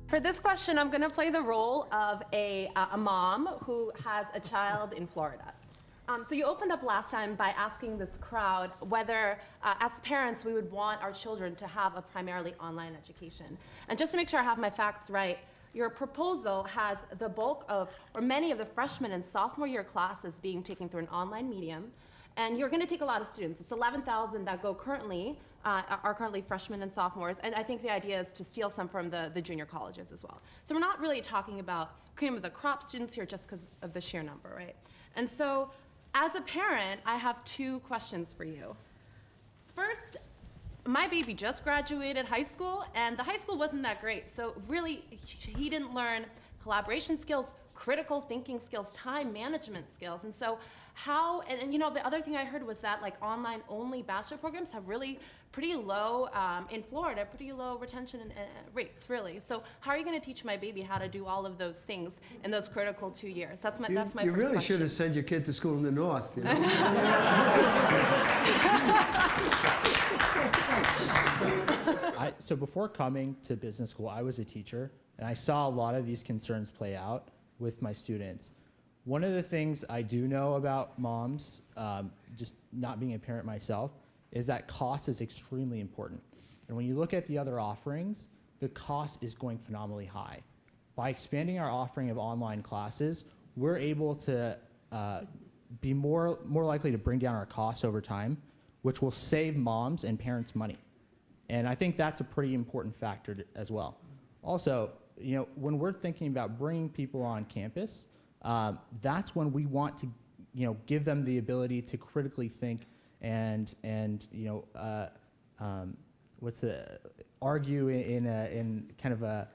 For this question, I'm going to play the role of a mom who has a child in Florida. So you opened up last time by asking this crowd whether, as parents, we would want our children to have a primarily online education. And just to make sure I have my facts right, your proposal has the bulk of, or many of the freshman and sophomore year classes being taken through an online medium. And you're going to take a lot of students. It's 11,000 that go currently, are currently freshmen and sophomores. And I think the idea is to steal some from the junior colleges as well. So we're not really talking about cream of the crop students here just because of the sheer number, right? And so as a parent, I have two questions for you. First, my baby just graduated high school, and the high school wasn't that great. So really, he didn't learn collaboration skills, critical thinking skills, time management skills. And so how, and you know, the other thing I heard was that like online only bachelor programs have really pretty low, in Florida, pretty low retention rates, really. So how are you going to teach my baby how to do all of those things in those critical 2 years? That's my first question. You really should have sent your kid to school in the north, you know? So before coming to business school, I was a teacher, and I saw a lot of these concerns play out with my students. One of the things I do know about moms, just not being a parent myself, is that cost is extremely important. And when you look at the other offerings, the cost is going phenomenally high. By expanding our offering of online classes, we're able to be more likely to bring down our costs over time, which will save moms and parents money. And I think that's a pretty important factor as well. Also, you know, when we're thinking about bringing people on campus, that's when we want to, you know, give them the ability to critically think and you know, argue in kind of a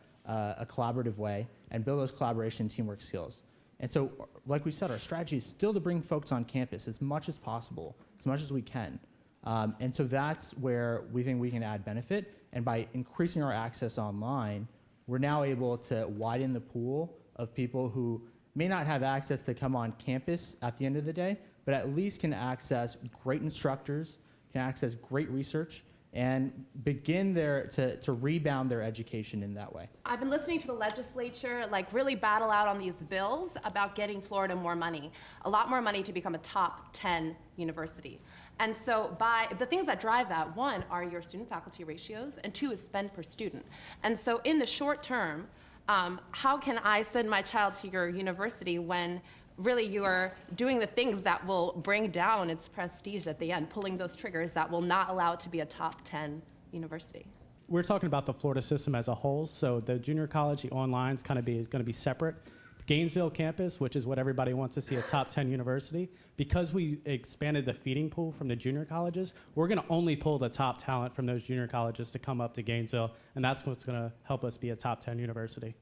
collaborative way and build those collaboration teamwork skills. And so, like we said, our strategy is still to bring folks on campus as much as possible, as much as we can. And so that's where we think we can add benefit. And by increasing our access online, we're now able to widen the pool of people who may not have access to come on campus at the end of the day, but at least can access great instructors, can access great research, and begin to rebound their education in that way. I've been listening to the legislature like really battle out on these bills about getting Florida more money, a lot more money to become a top 10 university. And so by the things that drive that, one are your student faculty ratios, and two is spend per student. And so in the short term, how can I send my child to your university when really you are doing the things that will bring down its prestige at the end, pulling those triggers that will not allow it to be a top 10 university? We're talking about the Florida system as a whole, so the junior college online is going to be separate. The Gainesville campus, which is what everybody wants to see, a top 10 university, because we expanded the feeding pool from the junior colleges, we're going to only pull the top talent from those junior colleges to come up to Gainesville, and that's what's going to help us be a top 10 university.